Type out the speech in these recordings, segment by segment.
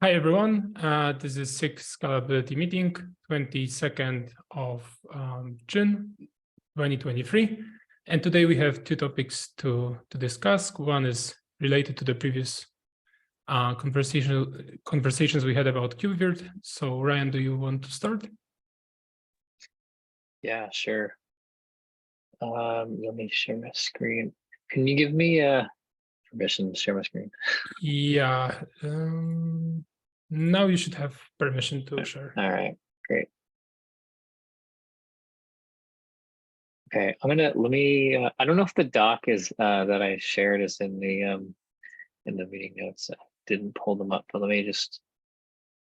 Hi, everyone. This is SIG Scalability meeting, 22nd of June, 2023. And today we have two topics to discuss. One is related to the previous conversations we had about KubeVirt. So Ryan, do you want to start? Yeah, sure. Let me share my screen. Can you give me permission to share my screen? Yeah. Now you should have permission to share. All right, great. Okay, let me. I don't know if the doc is that I shared is in the meeting notes. I didn't pull them up, but let me just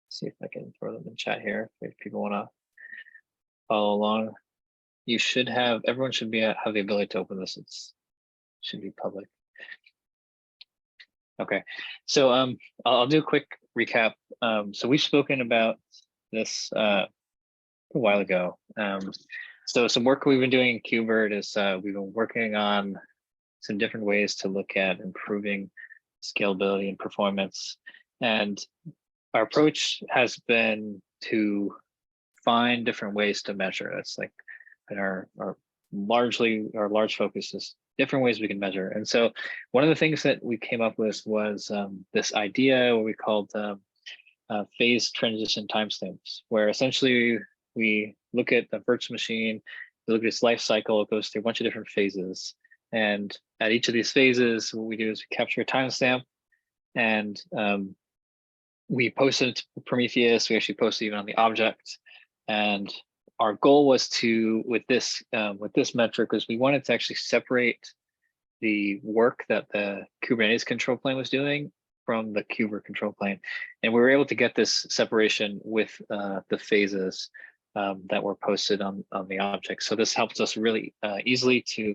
see if I can throw them in chat here if people want to follow along. You should have. Everyone should be have the ability to open this. Should be public. Okay, so I'll do a quick recap. So we've spoken about this a while ago. So some work we've been doing in KubeVirt is we've been working on some different ways to look at improving scalability and performance. And our approach has been to find different ways to measure. That's like our large focus is different ways we can measure. And so one of the things that we came up with was this idea what we called phase transition timestamps, where essentially we look at the virtual machine, we look at its life cycle, it goes through a bunch of different phases. And at each of these phases, what we do is we capture a timestamp and we post it to Prometheus. We actually post it even on the object. And our goal was to, with this metric, was we wanted to actually separate the work that the Kubernetes control plane was doing from the KubeVirt control plane. And we were able to get this separation with the phases that were posted on the object. So this helps us really easily to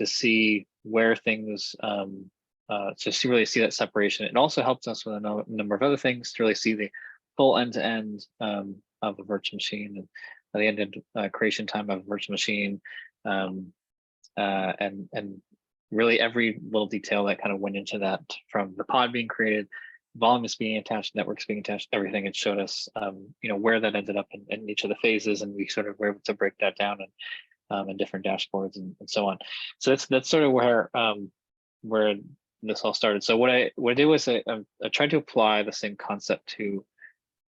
see where things, really see that separation. It also helps us with a number of other things to really see the full end-to-end of a virtual machine and the end-to-end creation time of a virtual machine, and really every little detail that kind of went into that, from the pod being created, volumes being attached, networks being attached, everything. It showed us, where that ended up in each of the phases, and we sort of were able to break that down in different dashboards and so on. So that's sort of where this all started. So what I did was I tried to apply the same concept to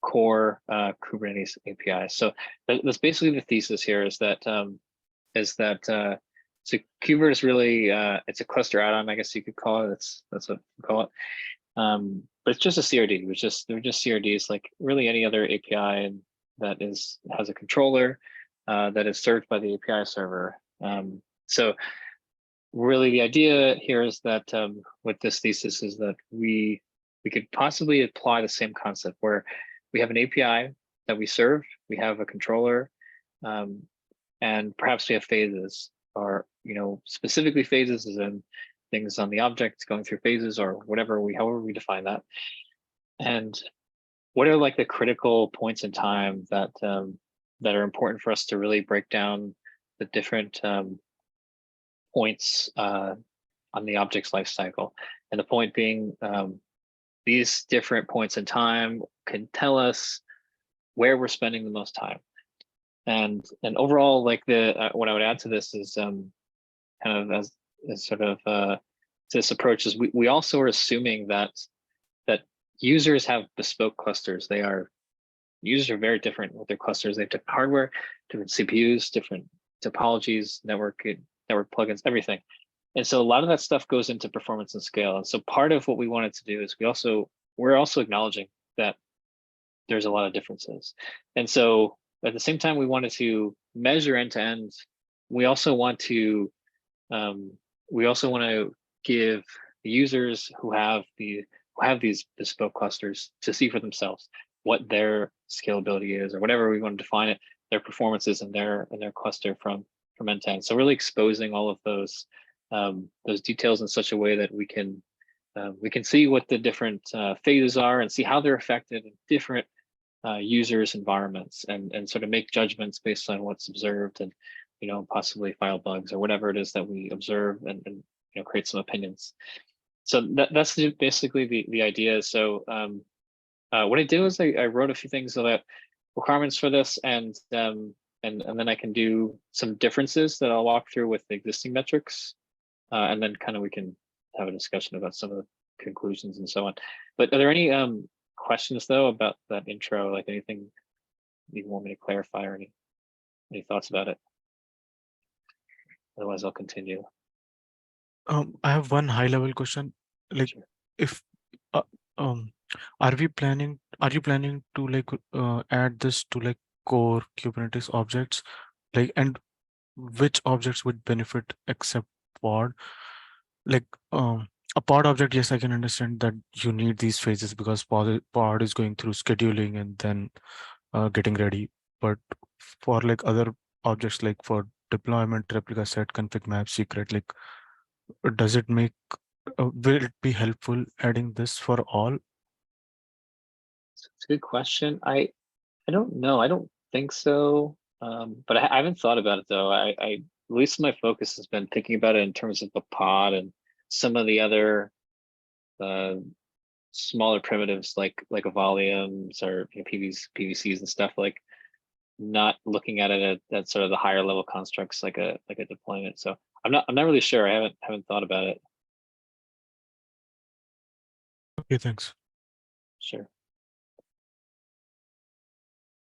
core Kubernetes APIs. So that's basically the thesis here, is that so KubeVirt is really it's a cluster add-on, I guess you could call it. That's what we call it. But it's just a CRD. They're just CRDs like really any other API that has a controller that is served by the API server. So really the idea here is that with this thesis is that we could possibly apply the same concept where we have an API that we serve, we have a controller, and perhaps we have phases, or specifically phases as in things on the object going through phases, or however we define that. And what are like the critical points in time that are important for us to really break down the different points on the object's life cycle. And the point being, these different points in time can tell us where we're spending the most time. And overall, like what I would add to this is kind of as sort of this approach is we also are assuming that users have bespoke clusters. Users are very different with their clusters. They have different hardware, different CPUs, different topologies, network plugins, everything. And so a lot of that stuff goes into performance and scale. And so part of what we wanted to do is we're also acknowledging that there's a lot of differences. And so at the same time we wanted to measure end to end, we also want to give the users who have these bespoke clusters to see for themselves what their scalability is, or whatever we want to define it, their performances in their cluster from end to end. So really exposing all of those details in such a way that we can see what the different phases are and see how they're affected in different users' environments, and sort of make judgments based on what's observed, and possibly file bugs or whatever it is that we observe, and create some opinions. So that's basically the idea. So what I did was I wrote a few things about requirements for this, and then I can do some differences that I'll walk through with the existing metrics, and then kind of we can have a discussion about some of the conclusions and so on. But are there any questions though about that intro? Like anything you want me to clarify, or any thoughts about it? Otherwise, I'll continue. I have one high level question. Like, Sure. if are you planning to like add this to like core Kubernetes objects, like, and which objects would benefit except pod? Like, a pod object, yes, I can understand that you need these phases because pod is going through scheduling and then getting ready. But for like other objects, like for deployment, replica set, config map, secret, like, does it make will it be helpful adding this for all? It's a good question. I don't know. I don't think so. But I haven't thought about it though. I at least my focus has been thinking about it in terms of the pod and some of the other smaller primitives like volumes or PVCs and stuff, like not looking at it at sort of the higher level constructs like a deployment. So I'm not really sure. I haven't thought about it. Okay, thanks. Sure.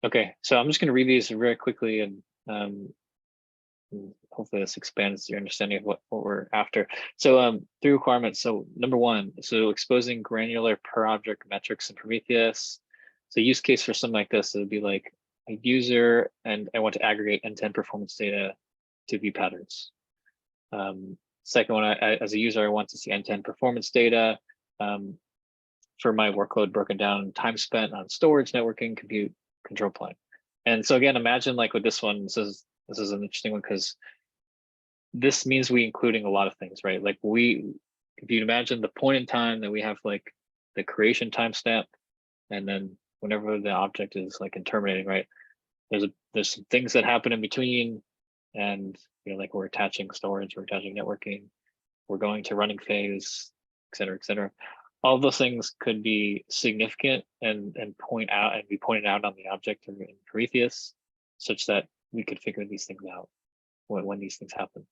Okay, so I'm just going to read these very quickly, and hopefully this expands your understanding of what we're after. So 3 requirements. So number 1, so exposing granular per object metrics in Prometheus. So use case for something like this, it would be like a user, and I want to aggregate end-to-end performance data to view patterns. Second one, as a user, I want to see end-to-end performance data for my workload broken down, time spent on storage, networking, compute, control plane. And so again, imagine like with this one, this is an interesting one because this means we including a lot of things, right? Like if you imagine the point in time that we have like the creation timestamp, and then whenever the object is like in terminating, right? There's some things that happen in between, and like we're attaching storage, we're attaching networking, we're going to running phase, et cetera, et cetera. All of those things could be significant and be pointed out on the object in Prometheus, such that we could figure these things out when these things happen.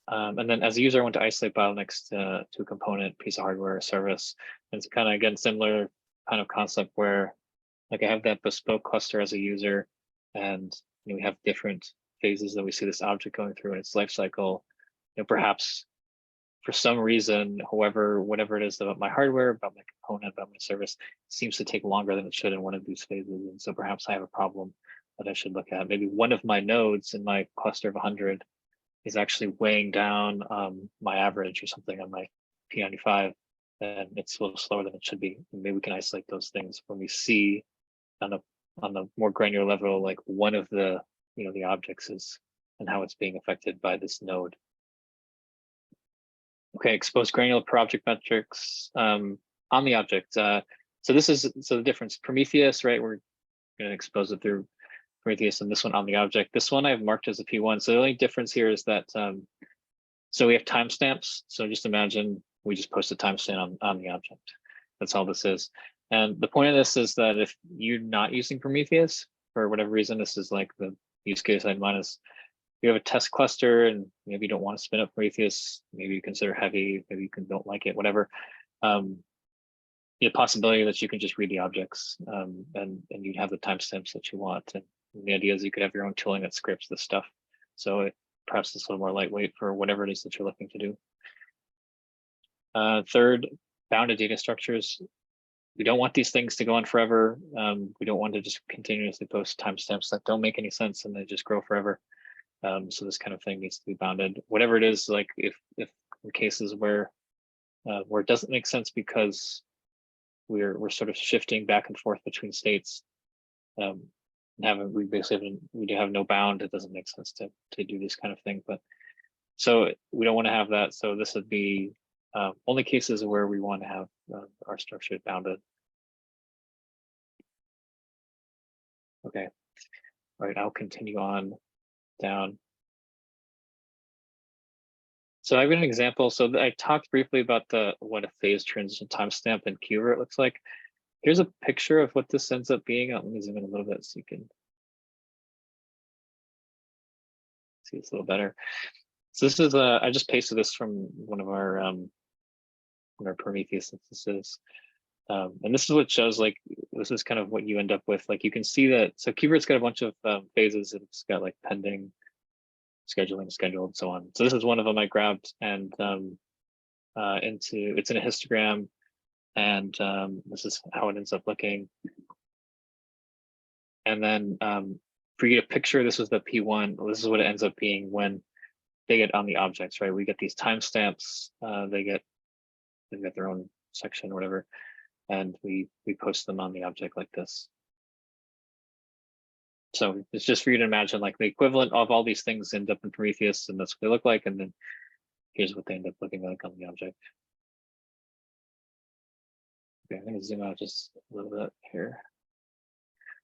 And then as a user, I want to isolate bottlenecks to a component, piece of hardware, or service. And it's kind of, again, similar kind of concept where like I have that bespoke cluster as a user, and we have different phases that we see this object going through in its life cycle. Perhaps for some reason, whatever it is about my hardware, about my component, about my service, seems to take longer than it should in one of these phases. And so perhaps I have a problem that I should look at. Maybe one of my nodes in my cluster of 100 is actually weighing down my average or something on my P95, and it's a little slower than it should be. And maybe we can isolate those things when we see on the more granular level, like one of the the objects is and how it's being affected by this node. Okay, expose granular per object metrics on the object. So the difference. Prometheus, right? We're going to expose it through Prometheus, and this one on the object. This one I've marked as a P1. So the only difference here is that so we have timestamps. So just imagine we just post a timestamp on the object. That's all this is. And the point of this is that if you're not using Prometheus for whatever reason, this is like the use case I had in mind is you have a test cluster and maybe you don't want to spin up Prometheus, maybe you consider heavy, maybe you don't like it, whatever. The possibility that you can just read the objects and you'd have the timestamps that you want. And the idea is you could have your own tooling that scripts this stuff. So perhaps it's a little more lightweight for whatever it is that you're looking to do. Third, bounded data structures. We don't want these things to go on forever. We don't want to just continuously post timestamps that don't make any sense and they just grow forever. So this kind of thing needs to be bounded. Whatever it is, like if in cases where it doesn't make sense because we're sort of shifting back and forth between states, we have no bound. It doesn't make sense to do this kind of thing. But so we don't want to have that. So this would be only cases where we want to have our structure bounded. Okay, all right, I'll continue on down. So I've got an example. So I talked briefly about what a phase transition timestamp in KubeVirt looks like. Here's a picture of what this ends up being. Let me zoom in a little bit so you can see this a little better. So this is I just pasted this from one of our Prometheus instances. And this is what shows, like, this is kind of what you end up with. Like, you can see that, so KubeVirt's got a bunch of phases. It's got like pending, scheduling, scheduled, and so on. So this is one of them I grabbed, and it's in a histogram, and this is how it ends up looking. And then for you to picture, this was the P1. This is what it ends up being when they get on the objects, right? We get these timestamps. They've got their own section or whatever, and we post them on the object like this. So it's just for you to imagine, like, the equivalent of all these things end up in Prometheus, and that's what they look like, and then here's what they end up looking like on the object. Okay, I'm gonna zoom out just a little bit here.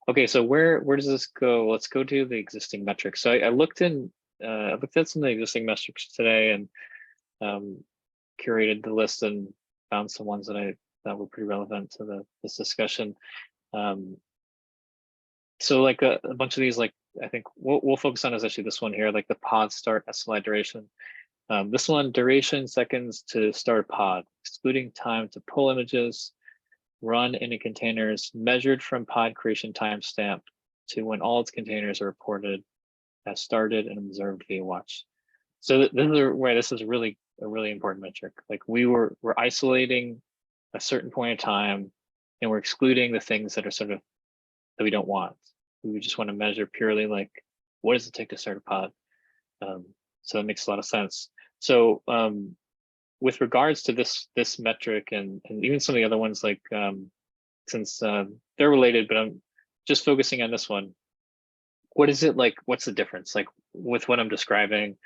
Okay, so where does this go? Let's go to the existing metrics. So I looked at some of the existing metrics today, and curated the list and found some ones that I thought were pretty relevant to this discussion. So like a bunch of these, like, I think we'll focus on is actually this one here, like the pod start SLI duration. This one, duration seconds to start pod, excluding time to pull images, run into containers, measured from pod creation timestamp to when all its containers are reported as started and observed via watch. So this is really a really important metric. Like, we're isolating a certain point of time, and we're excluding the things that are sort of that we don't want. We just want to measure purely, like, what does it take to start a pod? So that makes a lot of sense. So with regards to this metric and even some of the other ones, like, since they're related, but I'm just focusing on this one. What is it like? What's the difference, like, with what I'm describing,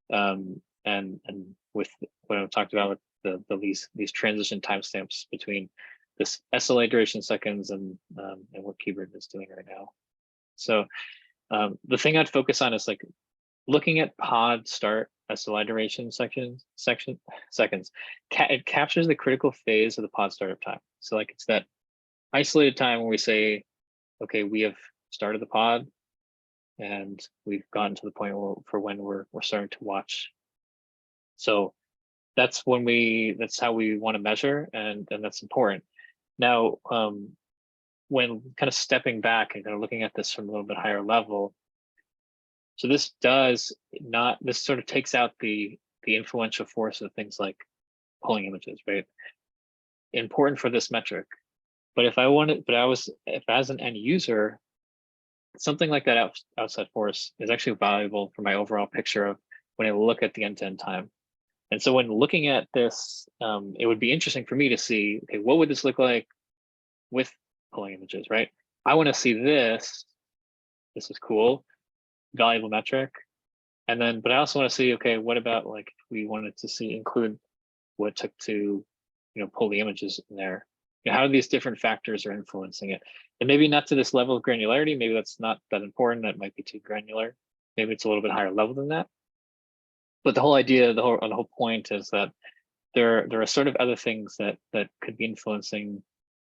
and with what I've talked about with these transition timestamps between this SLA duration seconds and what KubeVirt is doing right now? So the thing I'd focus on is, like, looking at pod start SLI duration seconds. It captures the critical phase of the pod startup time. So, like, it's that isolated time where we say, okay, we have started the pod, and we've gotten to the point for when we're starting to watch. So that's how we want to measure, and that's important. Now, when kind of stepping back and kind of looking at this from a little bit higher level, so this sort of takes out the influential force of things like pulling images, right? Important for this metric. But if as an end user, something like that outside force is actually valuable for my overall picture of when I look at the end-to-end time. And so when looking at this, it would be interesting for me to see, okay, what would this look like with pulling images, right? I want to see this. This is cool, valuable metric. And then, but I also want to see, okay, what about, like, if we wanted to include what it took to, pull the images in there? How these different factors are influencing it. And maybe not to this level of granularity. Maybe that's not that important. That might be too granular. Maybe it's a little bit higher level than that. But the whole idea, the whole point is that there are sort of other things that could be influencing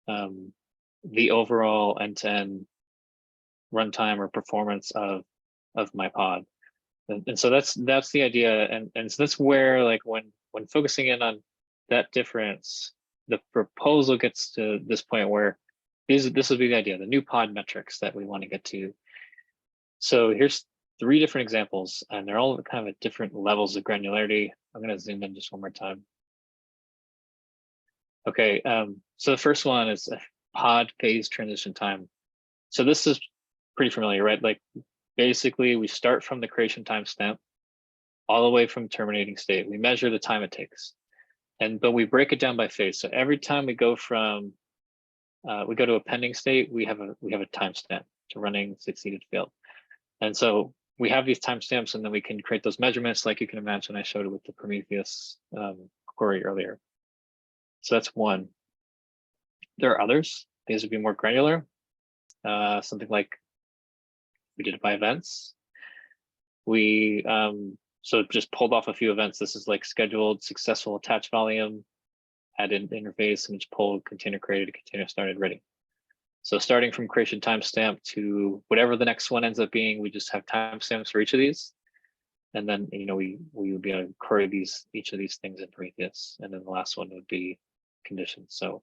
the overall end-to-end runtime or performance of my pod. And so that's the idea. And so that's where, like, when focusing in on that difference, the proposal gets to this point where this will be the idea, the new pod metrics that we want to get to. So here's 3 different examples, and they're all kind of at different levels of granularity. I'm going to zoom in just one more time. Okay, so the first one is a pod phase transition time. So this is pretty familiar, right? Like, basically, we start from the creation timestamp all the way from terminating state. We measure the time it takes, but we break it down by phase. So every time we go from we go to a pending state, we have a timestamp to running, succeeded, failed. And so we have these timestamps, and then we can create those measurements, like you can imagine I showed it with the Prometheus query earlier. So that's one. There are others. These would be more granular. Something like, we did it by events. We so just pulled off a few events. This is like scheduled, successful attach volume, added interface, image pulled, container created, container started, ready. So starting from creation timestamp to whatever the next one ends up being, we just have timestamps for each of these. And then, we would be able to query each of these things in Prometheus. And then the last one would be conditions. So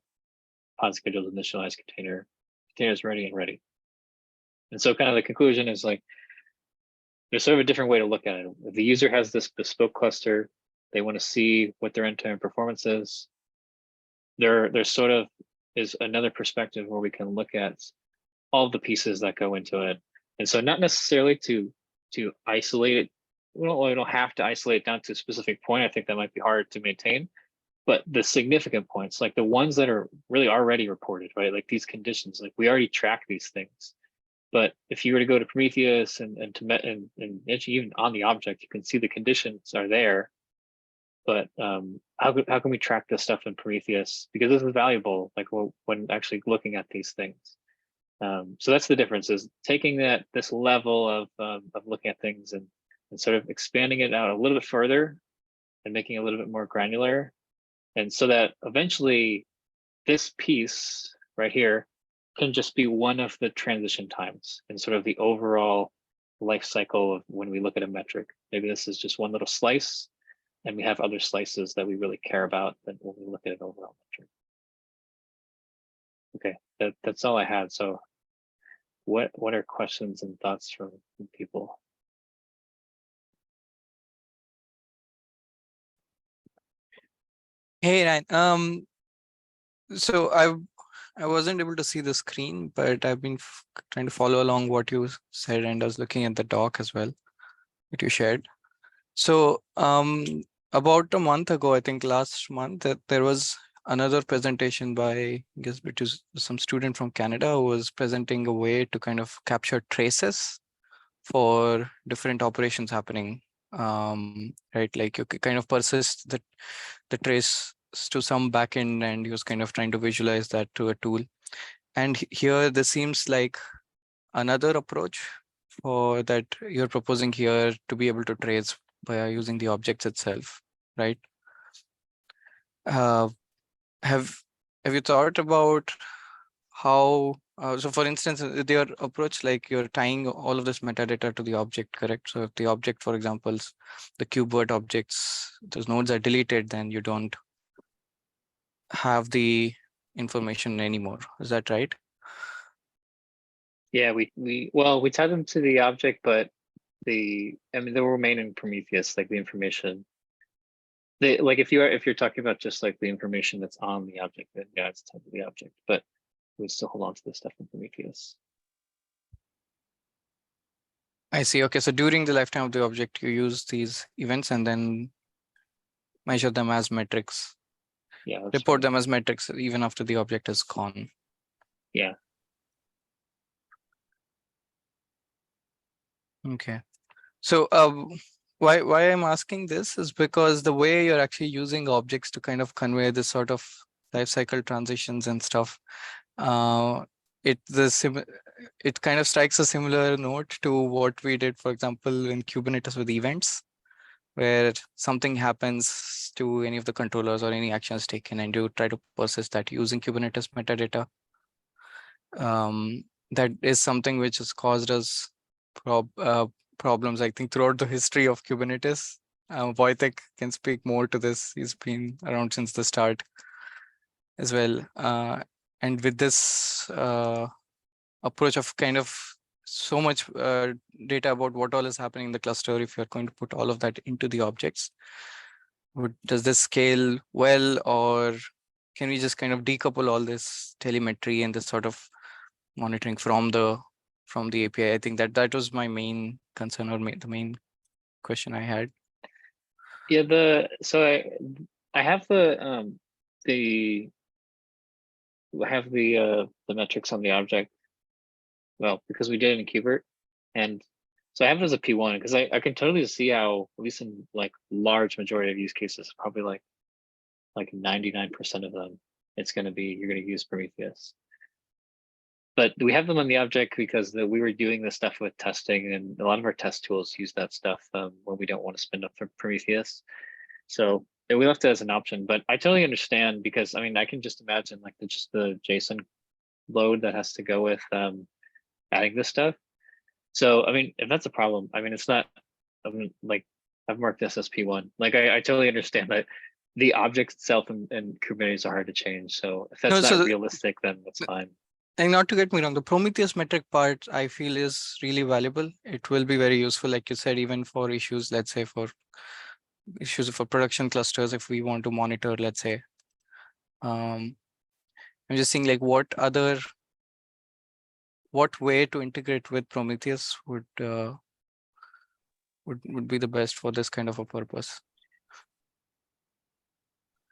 pod schedules, initialized containers ready and ready. And so kind of the conclusion is like, there's sort of a different way to look at it. If the user has this bespoke cluster, they want to see what their end-to-end performance is. There sort of is another perspective where we can look at all the pieces that go into it. And so not necessarily to isolate it. We don't have to isolate it down to a specific point. I think that might be hard to maintain. But the significant points, like the ones that are really already reported, right? Like these conditions, like we already track these things. But if you were to go to Prometheus and even on the object, you can see the conditions are there. But how can we track this stuff in Prometheus? Because this is valuable, like when actually looking at these things. So that's the difference, is taking this level of looking at things and sort of expanding it out a little bit further and making it a little bit more granular. And so that eventually this piece right here can just be one of the transition times and sort of the overall life cycle of when we look at a metric. Maybe this is just one little slice, and we have other slices that we really care about when we look at an overall metric. Okay, that's all I had. So what are questions and thoughts from people? Hey, Ryan. So I wasn't able to see the screen, but I've been trying to follow along what you said, and I was looking at the doc as well that you shared. So about a month ago, I think last month, there was another presentation by, I guess, which is some student from Canada who was presenting a way to kind of capture traces for different operations happening. Right, like you kind of persist the trace to some backend, and he was kind of trying to visualize that to a tool. And here, this seems like another approach for that you're proposing here to be able to trace by using the objects itself, right? Have you thought about how? So, for instance, their approach, like you're tying all of this metadata to the object, correct? So, if the object, for example, the KubeVirt objects, those nodes are deleted, then you don't have the information anymore. Is that right? Yeah, we tie them to the object, but they will remain in Prometheus, like the information. Like if you're talking about just like the information that's on the object, then yeah, it's tied to the object, but we still hold on to the stuff in Prometheus. I see. Okay, so during the lifetime of the object, you use these events and then measure them as metrics. Yeah, report right. them as metrics even after the object is gone. Yeah. Okay. So why I'm asking this is because the way you're actually using objects to kind of convey this sort of life cycle transitions and stuff, it kind of strikes a similar note to what we did, for example, in Kubernetes with events, where something happens to any of the controllers or any action is taken, and you try to persist that using Kubernetes metadata. That is something which has caused us problems, I think, throughout the history of Kubernetes. Wojtek can speak more to this. He's been around since the start as well. And with this approach of kind of so much data about what all is happening in the cluster, if you're going to put all of that into the objects, does this scale well, or can we just kind of decouple all this telemetry and this sort of monitoring from the API? I think that was my main concern, or the main question I had. Yeah, I have the metrics on the object. Well, because we did it in KubeVirt, and so I have it as a P1 because I can totally see how, at least in like large majority of use cases, probably like 99% of them, you're going to use Prometheus. But we have them on the object because we were doing this stuff with testing, and a lot of our test tools use that stuff when we don't want to spin up for Prometheus. So we left it as an option, but I totally understand, because I mean, I can just imagine like just the JSON load that has to go with adding this stuff. So, I mean, if that's a problem, I mean, it's not, I mean, like I've marked this as P1. Like I totally understand that the object itself and Kubernetes are hard to change. So if that's No, so not realistic, then that's fine. And not to get me wrong, the Prometheus metric part I feel is really valuable. It will be very useful, like you said, even for issues, let's say for issues for production clusters, if we want to monitor, let's say. I'm just seeing like what way to integrate with Prometheus would be the best for this kind of a purpose.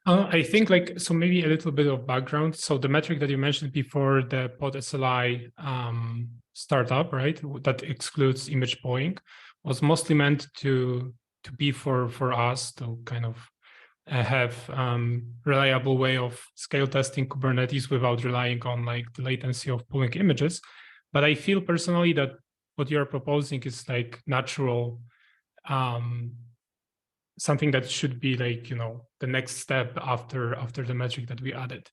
I think like, so maybe a little bit of background. So the metric that you mentioned before, the pod SLI startup, right, that excludes image polling, was mostly meant to be for us to kind of have reliable way of scale testing Kubernetes without relying on like the latency of pulling images. But I feel personally that what you're proposing is like natural, something that should be like, you know, the next step after the metric that we added.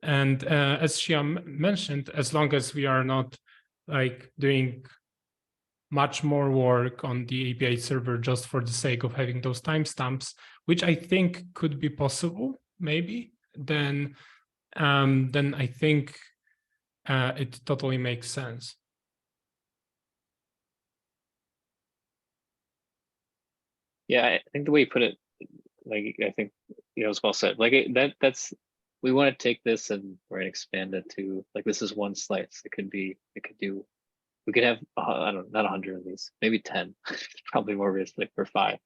And as Shyam mentioned, as long as we are not like doing much more work on the API server just for the sake of having those timestamps, which I think could be possible, maybe, then I think it totally makes sense. Yeah, I think the way you put it, like I think it's well said. Like that's we want to take this and expand it to like this is one slice. We could have I don't know, not 100 of these, maybe 10, probably more realistic for five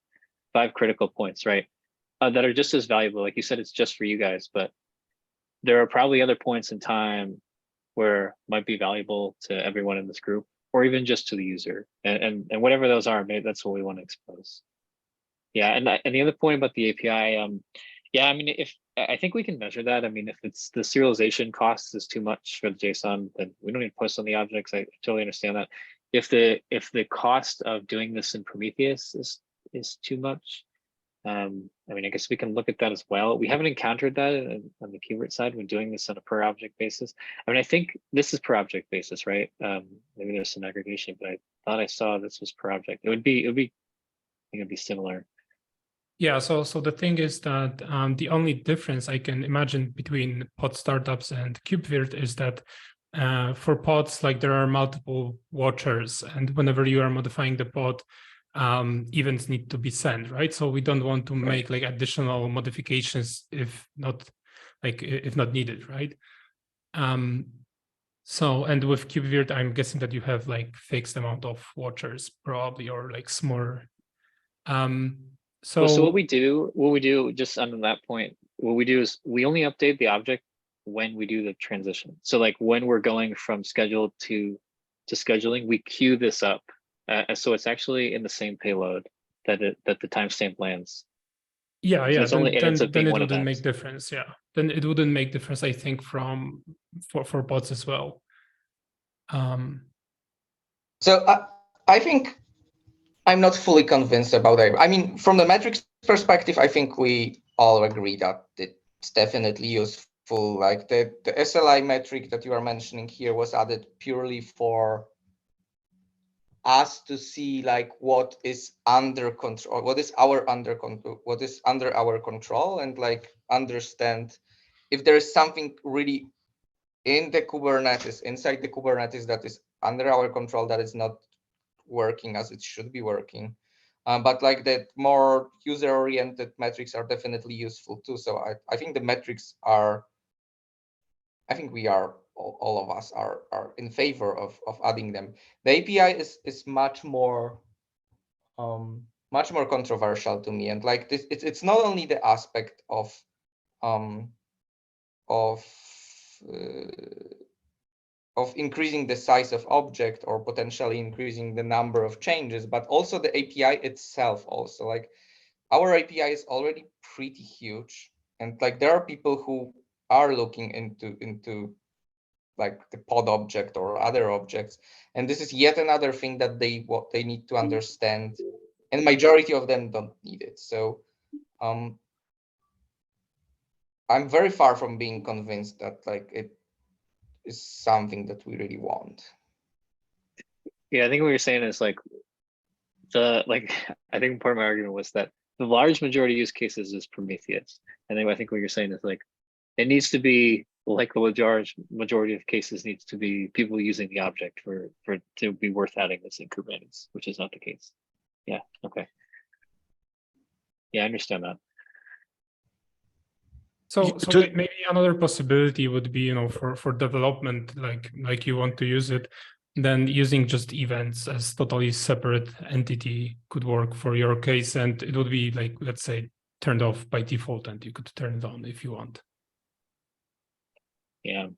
critical points, right? That are just as valuable. Like you said, it's just for you guys, but there are probably other points in time where might be valuable to everyone in this group, or even just to the user, and whatever those are, maybe that's what we want to expose. Yeah, and the other point about the API, yeah, I mean, I think we can measure that. I mean, if it's the serialization cost is too much for the JSON, then we don't need to post on the objects. I totally understand that. If the cost of doing this in Prometheus is too much, I mean, I guess we can look at that as well. We haven't encountered that on the KubeVirt side when doing this on a per object basis. I mean, I think this is per object basis, right? Maybe there's some aggregation, but I thought I saw this was per object. It would be, I think it'd be similar. Yeah, so the thing is that the only difference I can imagine between pod startups and KubeVirt is that for pods, like there are multiple watchers, and whenever you are modifying the pod, events need to be sent, right? So we don't want to make like additional modifications if not needed, right? So, and with KubeVirt, I'm guessing that you have like fixed amount of watchers probably, or like smaller. So what we do just on that point, what we do is we only update the object when we do the transition. So like when we're going from schedule to scheduling, we queue this up. So it's actually in the same payload that the timestamp lands. Yeah, so it's only, then it wouldn't make difference. Yeah, then it wouldn't make difference, I think, for pods as well. So I think I'm not fully convinced about that. I mean, from the metrics perspective, I think we all agree that it's definitely useful. Like the SLI metric that you are mentioning here was added purely for us to see like what is under control, what is under our control, and like understand if there is something really in the Kubernetes, inside the Kubernetes, that is under our control, that is not working as it should be working. But like that more user-oriented metrics are definitely useful too. So I think the metrics are, I think we are, all of us are in favor of adding them. The API is much more controversial to me. And like this, it's not only the aspect of increasing the size of object or potentially increasing the number of changes, but also the API itself also. Like our API is already pretty huge, and like there are people who are looking into like the pod object or other objects, and this is yet another thing that they need to understand, and majority of them don't need it. So I'm very far from being convinced that like is something that we really want. Yeah, I think what you're saying is like I think part of my argument was that the large majority use cases is Prometheus. And then I think what you're saying is like it needs to be like the majority of cases needs to be people using the object for to be worth adding this in Kubernetes, which is not the case. Yeah, okay. Yeah, I understand that. So Just- maybe another possibility would be, for development, like you want to use it, then using just events as totally separate entity could work for your case, and it would be like, let's say, turned off by default, and you could turn it on if you want. Yeah.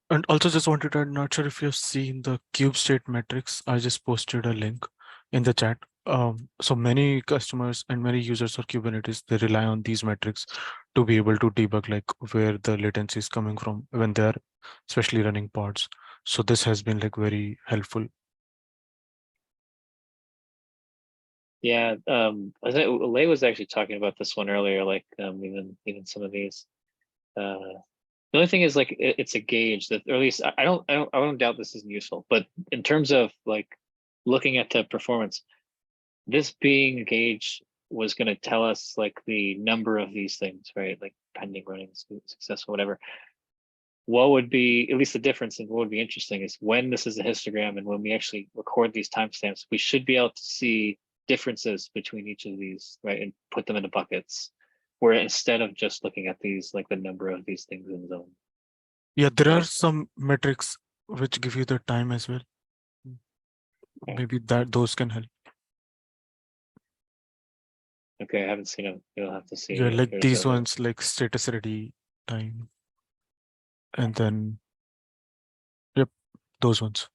And also just wanted to, I'm not sure if you've seen the cube state metrics. I just posted a link in the chat. So many customers and many users of Kubernetes, they rely on these metrics to be able to debug like where the latency is coming from when they're especially running pods. So this has been like very helpful. Yeah, I think Lei was actually talking about this one earlier, like even some of these. The only thing is like it's a gauge that, or at least I don't doubt this isn't useful, but in terms of like looking at the performance, this being a gauge was going to tell us like the number of these things, right? Like pending, running, successful, whatever. What would be at least the difference, and what would be interesting is when this is a histogram and when we actually record these timestamps, we should be able to see differences between each of these, right, and put them into buckets. Where instead of just looking at these, like the number of these things in zone. Yeah, there are Right. some metrics which give you the time as well. Okay. Maybe those can help. Okay, I haven't seen them. You'll have to see. Yeah, If like there's these a- ones like status ready time. And then, yep, those ones.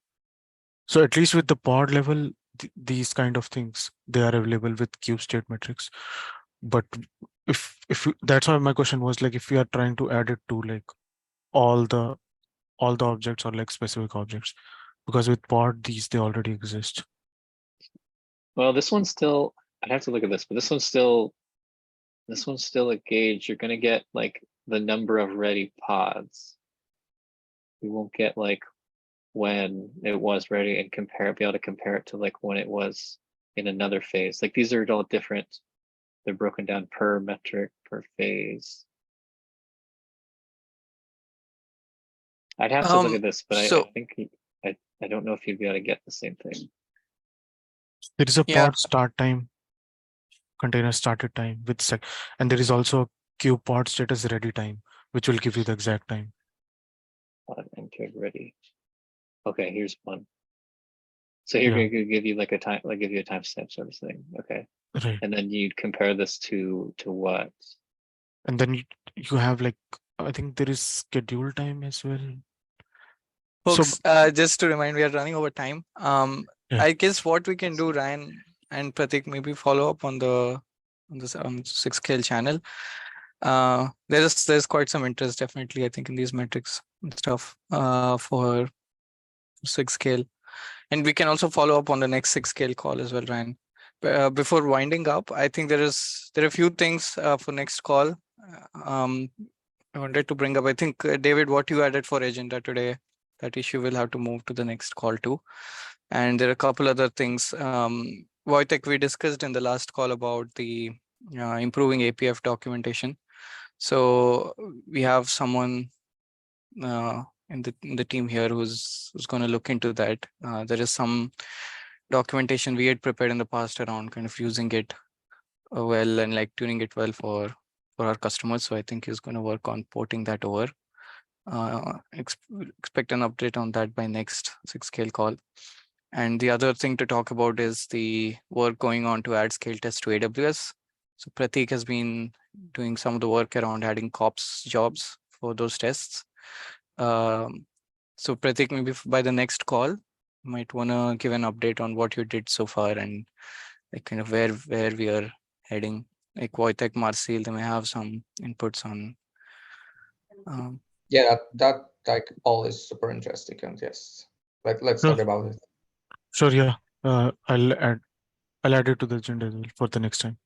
So at least with the pod level, these kind of things, they are available with cube state metrics. But that's why my question was like, if we are trying to add it to like all the objects or like specific objects, because with pod, they already exist. Well, this one's still. I'd have to look at this, but this one's still a gauge. You're gonna get like the number of ready pods. You won't get like when it was ready and be able to compare it to like when it was in another phase. Like these are all different. They're broken down per metric, per phase. I'd have to look at this, but I think I don't know if you'd be able to get the same thing. There is a Yeah. pod start time, container started time with sec, and there is also a cube pod status ready time, which will give you the exact time. Pod entered ready. Okay, here's one. So here Yeah. could give you like a time, like give you a timestamp sort of thing. Okay, Right. and then you'd compare this to what? And then you have like, I think there is schedule time as well. Folks, just to remind, we are running over time. Yeah. I guess what we can do, Ryan and Pratik, maybe follow up on this 6scale channel. There's quite some interest, definitely, I think, in these metrics and stuff for 6scale, and we can also follow up on the next 6scale call as well, Ryan. Before winding up, I think there are a few things for next call. I wanted to bring up. I think David, what you added for agenda today, that issue will have to move to the next call too. And there are a couple other things. Wojtek, we discussed in the last call about the improving APF documentation. So we have someone in the team here who's going to look into that. There is some documentation we had prepared in the past around kind of using it well and like tuning it well for our customers. So I think he's going to work on porting that over. Expect an update on that by next 6scale call. And the other thing to talk about is the work going on to add scale tests to AWS. So Pratik has been doing some of the work around adding COPS jobs for those tests. So Pratik, maybe by the next call, you might want to give an update on what you did so far and like kind of where we are heading. Like Wojtek, Marcel, they may have some inputs on. Yeah, that like all is super interesting, and yes, let's talk about it. Sure, yeah. I'll add it to the agenda as well for the next time.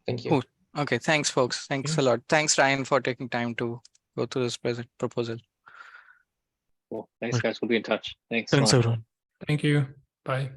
Thank you. Cool. Okay, thanks, folks. Thanks a lot. Thanks, Ryan, for taking time to go through this present proposal. Cool. Thanks, Right. guys. We'll be in touch. Thanks. Thanks, Lauren. everyone. Thank you. Bye.